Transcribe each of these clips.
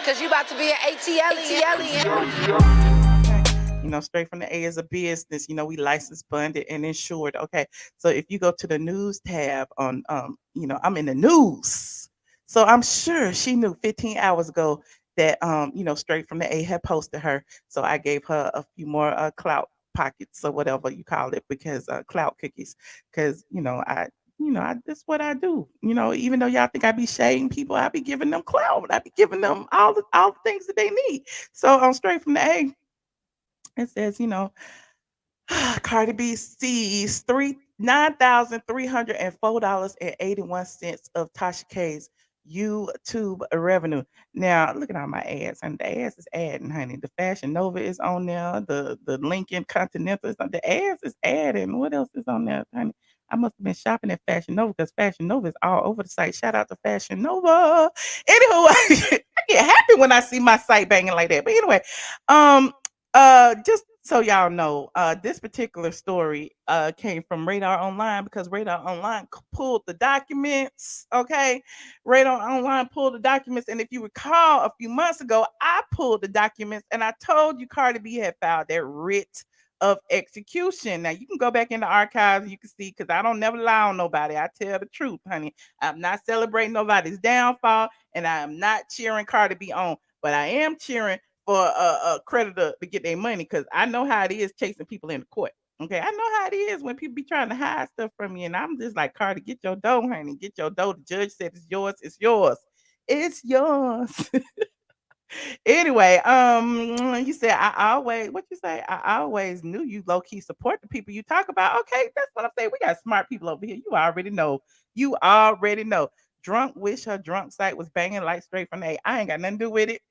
Cause you about to be an ATLien. Straight from the A is a business. We licensed, bonded, and insured. Okay. So if you go to the news tab on, I'm in the news. So I'm sure she knew 15 hours ago that, straight from the A had posted her. So I gave her a few more clout pockets or whatever you call it, because clout cookies, because, that's what I do. Even though y'all think I be shading people, I be giving them clout. I be giving them all the things that they need. So I'm straight from the A. It says, Cardi B sees $9,304.81 of Tasha K's YouTube revenue. Now look at all my ads, and the ads is adding, honey. The Fashion Nova is on there. The Lincoln Continental is on the ads is adding. What else is on there, honey? I must have been shopping at Fashion Nova, because Fashion Nova is all over the site. Shout out to Fashion Nova. Anywho, I get happy when I see my site banging like that. But anyway, um, just so y'all know, this particular story came from Radar Online, because Radar Online pulled the documents. Okay, Radar Online pulled the documents, and if you recall, a few months ago, I pulled the documents, and I told you Cardi B had filed that writ of execution. Now you can go back in the archives, you can see, because I don't never lie on nobody. I tell the truth, honey. I'm not celebrating nobody's downfall, and I am not cheering Cardi B on, but I am cheering for a creditor to get their money, because I know how it is chasing people in the court. Okay, I know how it is when people be trying to hide stuff from you, and I'm just like, Cardi, get your dough, honey, get your dough. The judge said it's yours, it's yours, it's yours. Anyway, you said I always, what you say? I always knew you low key support the people you talk about. Okay, that's what I'm saying. We got smart people over here. You already know. You already know. Drunk wish her drunk site was banging like straight from the A. I ain't got nothing to do with it.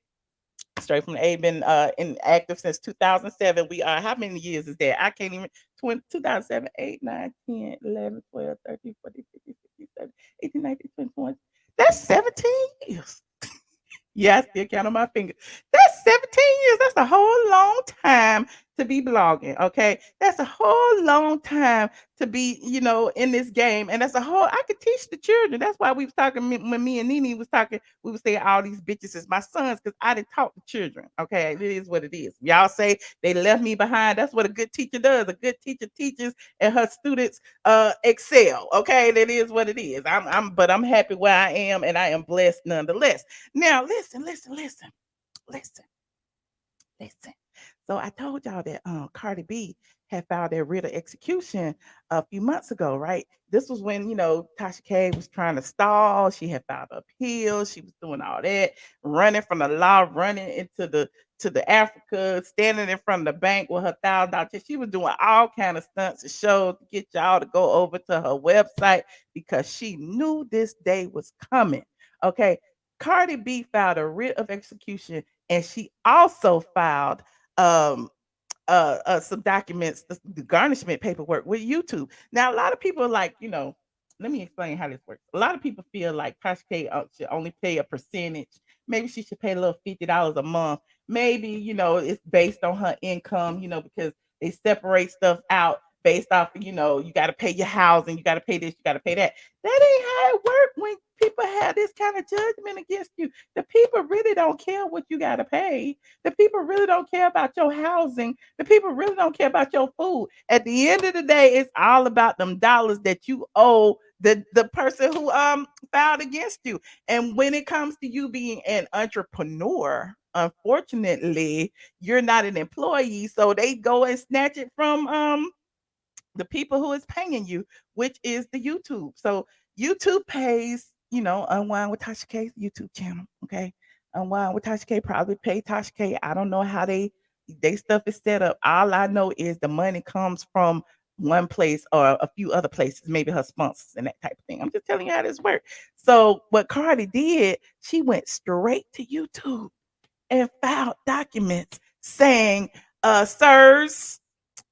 Straight from the A, been in active since 2007. We are, how many years is that? I can't even, 2007, 8, 9, 10, 11, 12, 13, 14, 15, 16, 17, 18, 19, 20, 21. That's 17 years. Yeah, I still count on my finger. That's 17 years. That's a whole long time to be blogging. Okay. That's a whole long time to be, in this game. And that's a whole, I could teach the children. That's why we was talking, when me and Nene was talking, we would say all these bitches is my sons, because I didn't talk to children. Okay. It is what it is. Y'all say they left me behind. That's what a good teacher does. A good teacher teaches, and her students excel. Okay. That is what it is. But I'm happy where I am, and I am blessed nonetheless. Now, listen, listen. So I told y'all that Cardi B had filed that writ of execution a few months ago, right? This was when, Tasha K was trying to stall. She had filed an appeal. She was doing all that, running from the law, running into the Africa, standing in front of the bank with her $1,000 check. She was doing all kind of stunts and shows to get y'all to go over to her website, because she knew this day was coming. Okay. Cardi B filed a writ of execution, and she also filed um some documents, the garnishment paperwork with YouTube. Now, a lot of people are like, let me explain how this works. A lot of people feel like Tasha K should only pay a percentage. Maybe she should pay a little $50 a month. Maybe, it's based on her income, because they separate stuff out based off, you got to pay your housing, you got to pay this, you got to pay that. That ain't how it works when people have this kind of judgment against you. The people really don't care what you got to pay. The people really don't care about your housing. The people really don't care about your food. At the end of the day, it's all about them dollars that you owe the person who filed against you. And when it comes to you being an entrepreneur, unfortunately, you're not an employee, so they go and snatch it from the people who is paying you, which is the YouTube. So YouTube pays, Unwind with Tasha K's YouTube channel. Okay. Unwind with Tasha K probably pay Tasha K. I don't know how they stuff is set up. All I know is the money comes from one place or a few other places, maybe her sponsors and that type of thing. I'm just telling you how this works. So what Cardi did, she went straight to YouTube and filed documents saying, sirs,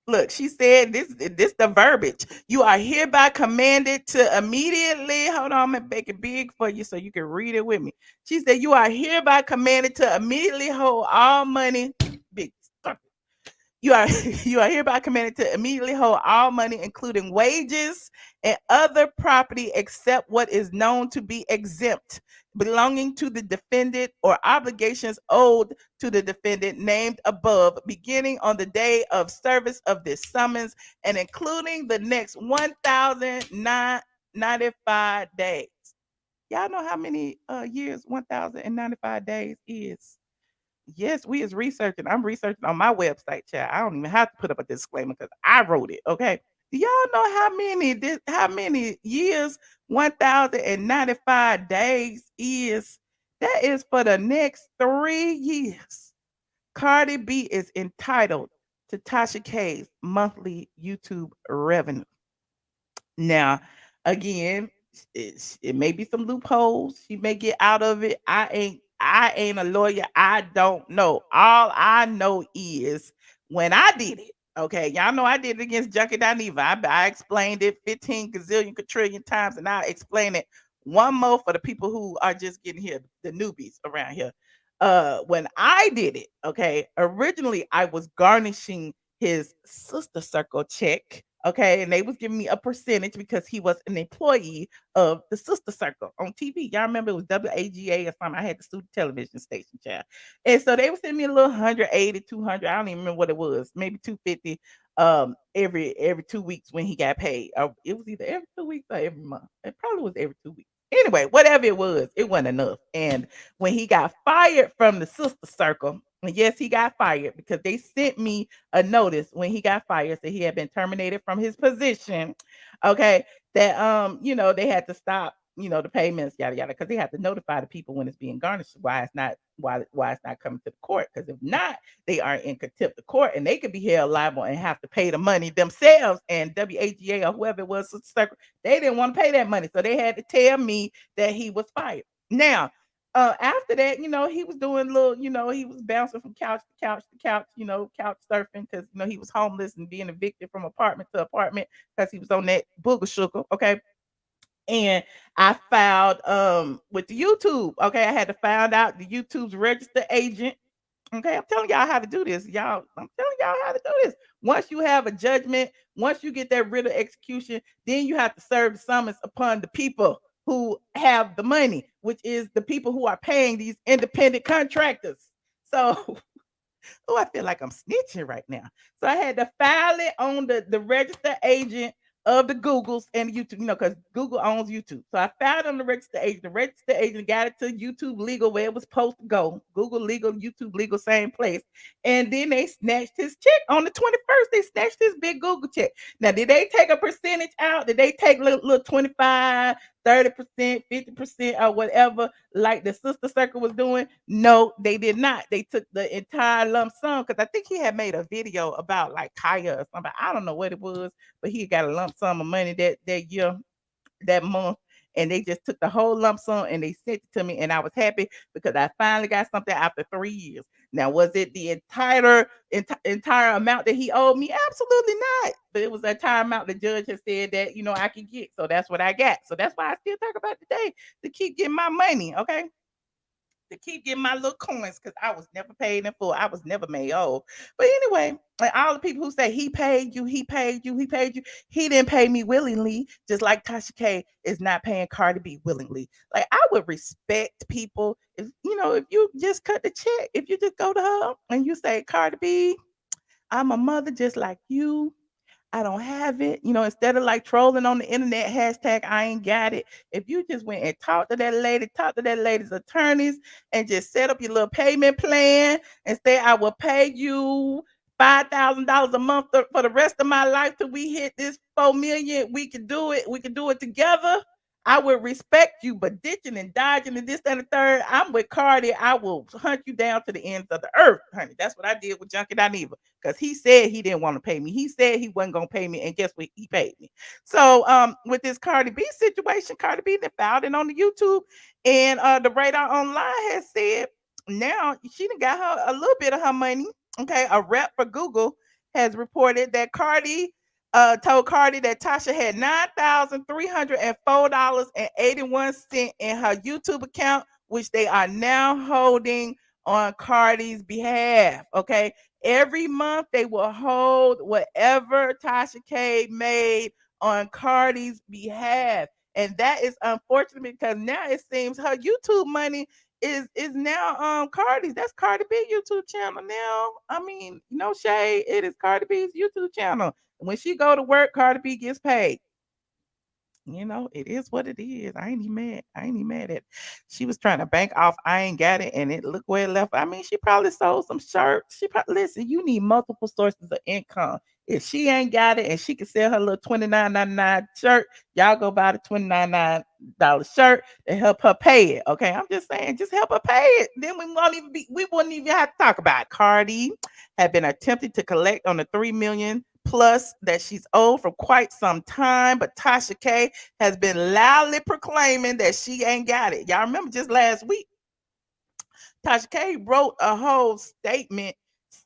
look, she said this the verbiage. You are hereby commanded to immediately, hold on, I'm gonna make it big for you so you can read it with me. She said, you are hereby commanded to immediately hold all money. Big, you are you are hereby commanded to immediately hold all money, including wages and other property, except what is known to be exempt. belonging to the defendant or obligations owed to the defendant named above, beginning on the day of service of this summons and including the next 1,095 days. Y'all know how many years 1,095 days is? Yes, we is researching. I'm researching on my website, chat. I don't even have to put up a disclaimer because I wrote it. Okay. Do y'all know how many years 1,095 days is? That is for the next 3 years. Cardi B is entitled to Tasha K's monthly YouTube revenue. Now, again, it may be some loopholes. She may get out of it. I ain't a lawyer. I don't know. All I know is when I did it. Okay, y'all know I did it against Junkie Dineva. I explained it 15 gazillion quadrillion times, and I'll explain it one more for the people who are just getting here, the newbies around here. When I did it, okay, originally I was garnishing his sister circle check. Okay, and they was giving me a percentage because he was an employee of the sister circle on TV. Y'all remember it was WAGA or something. I had the student television station, child. And so they would send me a little 180, 200. I don't even remember what it was, maybe 250 every 2 weeks when he got paid. It was either every 2 weeks or every month. It probably was every 2 weeks. Anyway, whatever it wasn't enough. And when he got fired from the sister circle, and yes, he got fired because they sent me a notice when he got fired that he had been terminated from his position. Okay, that they had to stop, the payments, yada yada, because they have to notify the people when it's being garnished, why it's not coming to the court. Because if not, they are in contempt of court and they could be held liable and have to pay the money themselves. And WAGA or whoever it was, they didn't want to pay that money. So they had to tell me that he was fired. Now, after that, he was doing little, he was bouncing from couch to couch to couch, couch surfing because he was homeless and being evicted from apartment to apartment because he was on that booger sugar. Okay. And I filed with the YouTube. Okay, I had to find out the YouTube's registered agent. Okay, I'm telling y'all how to do this, y'all. I'm telling y'all how to do this. Once you have a judgment, once you get that writ of execution, then you have to serve the summons upon the people who have the money, which is the people who are paying these independent contractors. So oh, I feel like I'm snitching right now. So I had to file it on the registered agent of the Googles and YouTube, because Google owns YouTube. So I filed on the registered agent. The registered agent got it to YouTube legal where it was supposed to go. Google legal, YouTube legal, same place. And then they snatched his check on the 21st. They snatched his big Google check. Now, did they take a percentage out? Did they take little 25, 30%, 50%, or whatever, like the sister circle was doing? No, they did not. They took the entire lump sum because I think he had made a video about like Kaya or something. I don't know what it was, but he got a lump sum of money that year, that month. And they just took the whole lump sum and they sent it to me. And I was happy because I finally got something after 3 years. Now, was it the entire amount that he owed me? Absolutely not. But it was the entire amount the judge had said that, I could get. So that's what I got. So that's why I still talk about today to keep getting my money. Okay, to keep getting my little coins because I was never paid in full. I was never made whole. But anyway, like all the people who say he paid you, he paid you, he paid you, he didn't pay me willingly, just like Tasha K is not paying Cardi B willingly. Like I would respect people if you just cut the check, if you just go to her and you say, Cardi B, I'm a mother just like you. I don't have it. Instead of like trolling on the internet, hashtag I ain't got it. If you just went and talk to that lady's attorneys and just set up your little payment plan and say, I will pay you $5,000 a month for the rest of my life till we hit this 4 million. We can do it. We can do it together. I would respect you, but ditching and dodging and this, that, and the third, I'm with Cardi. I will hunt you down to the ends of the earth, honey. That's what I did with Junkie Dineva because he said he didn't want to pay me. He said he wasn't gonna pay me, and guess what? He paid me. So with this Cardi B situation, Cardi B that filed it on the YouTube, and the Radar Online has said now she done got her a little bit of her money. Okay, a rep for Google has reported that Cardi told Cardi that Tasha had $9,304.81 in her YouTube account, which they are now holding on Cardi's behalf. Okay, every month they will hold whatever Tasha K made on Cardi's behalf. And that is unfortunate because now it seems her YouTube money is now Cardi's. That's Cardi B YouTube channel now. I mean, no shade. It is Cardi B's YouTube channel. When she go to work, Cardi B gets paid. It is what it is. I ain't even mad. I ain't even mad at it. She was trying to bank off. I ain't got it, and it look where it left. I mean, she probably sold some shirts. She probably listen. You need multiple sources of income. If she ain't got it, and she can sell her little $29.99 shirt, y'all go buy the $29 shirt and help her pay it. Okay, I'm just saying, just help her pay it. Then we wouldn't even have to talk about it. Cardi had been attempting to collect on the 3 million plus that she's owed for quite some time, but Tasha K has been loudly proclaiming that she ain't got it. Y'all remember just last week, Tasha K wrote a whole statement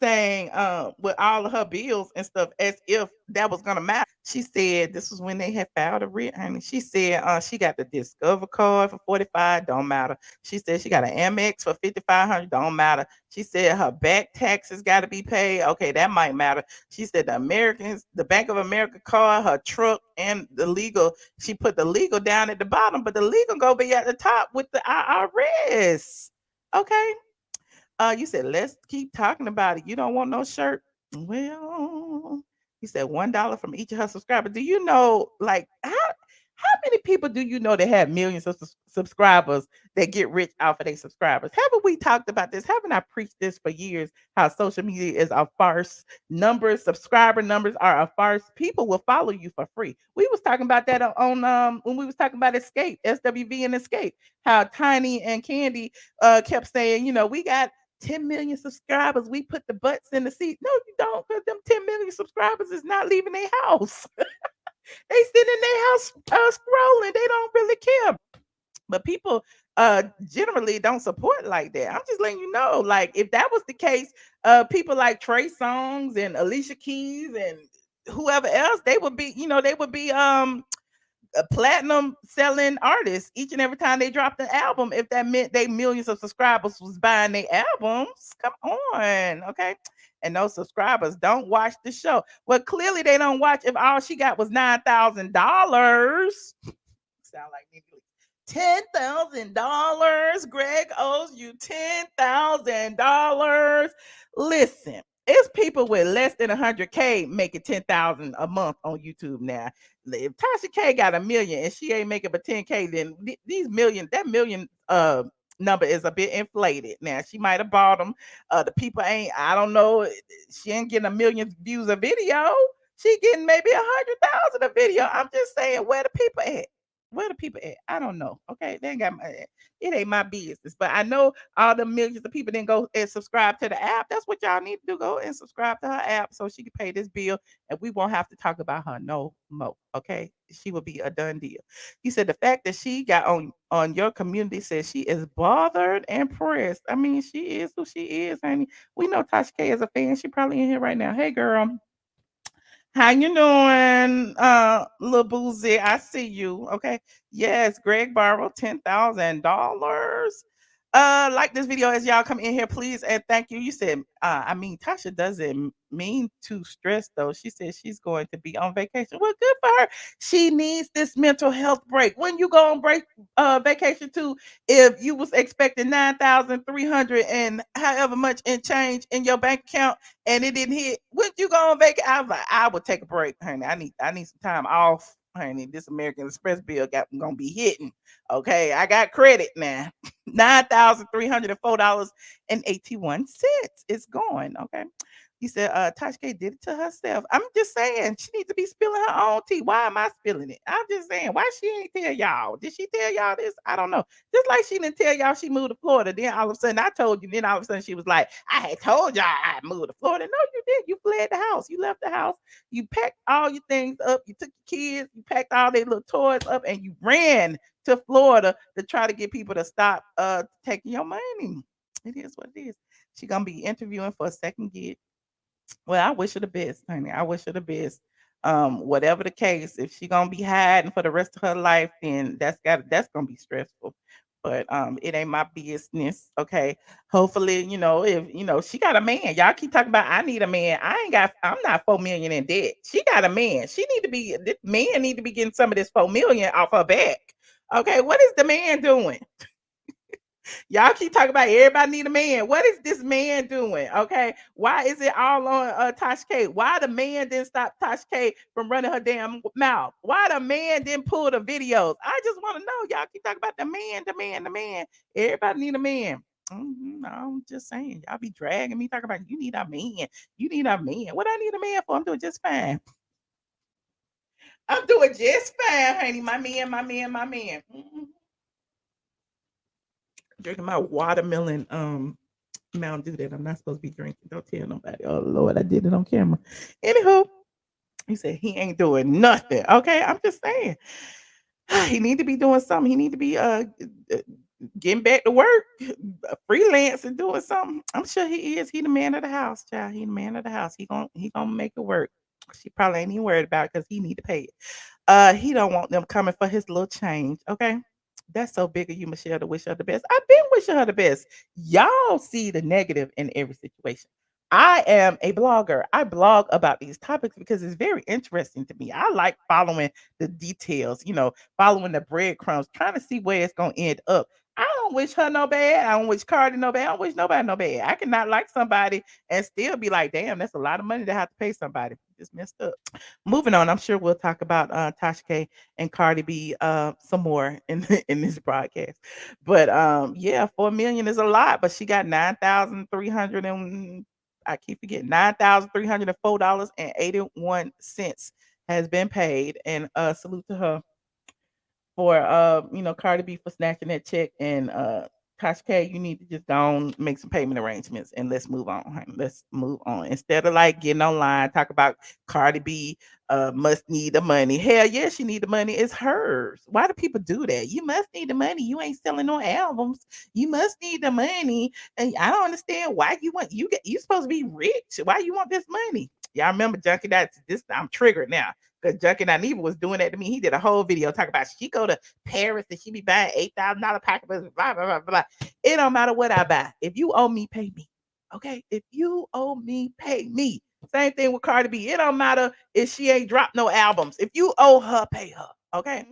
saying with all of her bills and stuff as if that was gonna matter. She said this was when they had filed a writ. I mean, she said she got the Discover card for 45, don't matter. She said she got an Amex for 5,500, don't matter. She said her back taxes got to be paid. Okay, that might matter. She said the Bank of America card, her truck, and the legal. She put the legal down at the bottom, but the legal go be at the top with the IRS. Okay. You said let's keep talking about it. You don't want no shirt. Well, you said $1 from each of her subscribers. Do you know like how many people do you know that have millions of subscribers that get rich off of their subscribers? Haven't we talked about this? Haven't I preached this for years? How social media is a farce. Subscriber numbers are a farce. People will follow you for free. We was talking about that on when we was talking about Escape, SWV and Escape. How Tiny and Candy kept saying, we got 10 million subscribers. We put the butts in the seat. No, you don't, because them 10 million subscribers is not leaving their house. They sit in their house scrolling. They don't really care. But people generally don't support like that. I'm just letting you know. Like if that was the case, people like Trey Songz and Alicia Keys and whoever else, they would be, they would be a platinum selling artists each and every time they dropped an album. If that meant they millions of subscribers was buying their albums, come on, okay. And those subscribers don't watch the show. Well, clearly they don't watch if all she got was $9,000. Sound like Nene. $10,000. Greg owes you $10,000. Listen, it's people with less than 100K making 10,000 a month on YouTube now. If Tasha K got a million and she ain't making but 10K, then that million number is a bit inflated. Now she might have bought them. The people ain't. I don't know. She ain't getting a million views a video. She getting maybe 100,000 a video. I'm just saying, where the people at? Where the people at? I don't know. Okay, they ain't got it ain't my business. But I know all the millions of people didn't go and subscribe to the app. That's what y'all need to do. Go and subscribe to her app so she can pay this bill and we won't have to talk about her no more. Okay. She will be a done deal. You said the fact that she got on your community says she is bothered and pressed. I mean, she is who she is, honey. We know Tasha K is a fan. She probably in here right now. Hey girl. How you doing, little boozy? I see you. Okay. Yes, Greg borrowed $10,000. Like this video as y'all come in here, please, and thank you. You said, I mean, Tasha doesn't mean to stress though. She said she's going to be on vacation. Well, good for her. She needs this mental health break. When you go on break, vacation too, if you was expecting 9,300 and however much in change in your bank account and it didn't hit, would you go on vacation? I was like, I would take a break, honey. I need some time off, honey. This American Express bill gonna be hitting. Okay, I got credit now. $9,304.81. It's going. Okay. He said, Tasha K did it to herself. I'm just saying she needs to be spilling her own tea. Why am I spilling it? I'm just saying, why she ain't tell y'all? Did she tell y'all this? I don't know. Just like she didn't tell y'all she moved to Florida. Then all of a sudden I told you. Then all of a sudden she was like, I had told y'all I moved to Florida. No, you did. You fled the house. You left the house. You packed all your things up. You took your kids. You packed all their little toys up and you ran to Florida to try to get people to stop taking your money. It is what it is. She gonna be interviewing for a second gig. Well, I wish her the best, honey. I wish her the best. Whatever the case, if she gonna be hiding for the rest of her life, then that's gonna be stressful. but it ain't my business. Okay. Hopefully, if she got a man. Y'all keep talking about I need a man. I'm not 4 million in debt. She got a man. This man need to be getting some of this 4 million off her back. Okay, what is the man doing? Y'all keep talking about everybody need a man. What is this man doing? Okay. Why is it all on Tasha K? Why the man didn't stop Tasha K from running her damn mouth? Why the man didn't pull the videos? I just want to know. Y'all keep talking about the man, the man, the man. Everybody need a man. I'm just saying. Y'all be dragging me talking about you need a man. You need a man. What I need a man for? I'm doing just fine. I'm doing just fine, honey. My man, my man, my man. Drinking my watermelon Mountain Dew that I'm not supposed to be drinking. Don't tell nobody. Oh Lord, I did it on camera. Anywho, he said he ain't doing nothing. Okay, I'm just saying he need to be doing something. He need to be getting back to work, freelance and doing something. I'm sure he is. He the man of the house, child. He the man of the house. He gonna make it work. She probably ain't even worried about it because he need to pay it. He don't want them coming for his little change. Okay. That's so big of you, Michelle, to wish her the best. I've been wishing her the best. Y'all see the negative in every situation. I am a blogger. I blog about these topics because it's very interesting to me. I like following the details, following the breadcrumbs, trying to see where it's going to end up. I don't wish her no bad. I don't wish Cardi no bad. I don't wish nobody no bad. I cannot like somebody and still be like, damn, that's a lot of money to have to pay somebody. Just messed up. Moving on, I'm sure we'll talk about Tasha K and Cardi B some more in this broadcast. But yeah, 4 million is a lot, but she got 9,300 and I keep forgetting $9,304.81 has been paid. And salute to her for Cardi B for snatching that check and Tasha K, you need to just go on, make some payment arrangements and let's move on. Honey. Let's move on. Instead of like getting online, talk about Cardi B must need the money. Hell yeah, she need the money. It's hers. Why do people do that? You must need the money. You ain't selling no albums. You must need the money. And I don't understand why you supposed to be rich. Why you want this money? Y'all remember Junkie That's this I'm triggered now. Because Junkie Dineva was doing that to me. He did a whole video talking about she go to Paris and she be buying $8,000 packets, blah, blah, blah, blah. It don't matter what I buy. If you owe me, pay me. Okay? If you owe me, pay me. Same thing with Cardi B. It don't matter if she ain't dropped no albums. If you owe her, pay her. Okay?